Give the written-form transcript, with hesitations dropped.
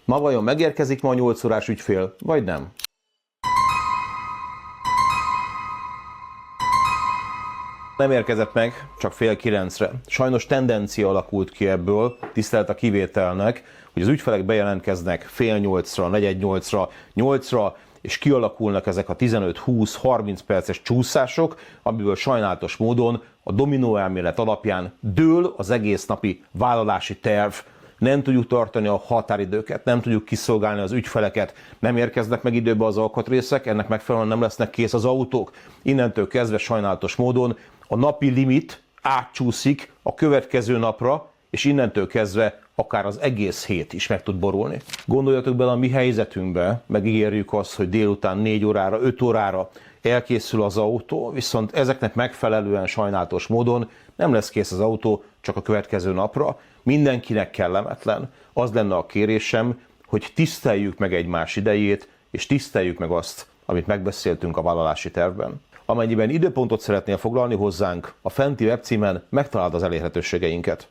Ma vajon megérkezik ma a 8 órás ügyfél, vagy nem? Nem érkezett meg, csak fél 9-re. Sajnos tendencia alakult ki ebből, tisztelt a kivételnek, hogy az ügyfelek bejelentkeznek fél 8-ra, negyed 8-ra, 8-ra, és kialakulnak ezek a 15-20-30 perces csúszások, amiből sajnálatos módon a dominó elmélet alapján dől az egész napi vállalási terv. Nem tudjuk tartani a határidőket, nem tudjuk kiszolgálni az ügyfeleket, nem érkeznek meg időbe az alkatrészek, ennek megfelelően nem lesznek kész az autók. Innentől kezdve sajnálatos módon a napi limit átcsúszik a következő napra, és innentől kezdve akár az egész hét is meg tud borulni. Gondoljatok bele a mi helyzetünkbe, megígérjük azt, hogy délután 4 órára, 5 órára elkészül az autó, viszont ezeknek megfelelően sajnálatos módon nem lesz kész az autó csak a következő napra. Mindenkinek kellemetlen. Az lenne a kérésem, hogy tiszteljük meg egymás idejét, és tiszteljük meg azt, amit megbeszéltünk a vállalási tervben. Amennyiben időpontot szeretnél foglalni hozzánk, a fenti webcímen megtalálod az elérhetőségeinket.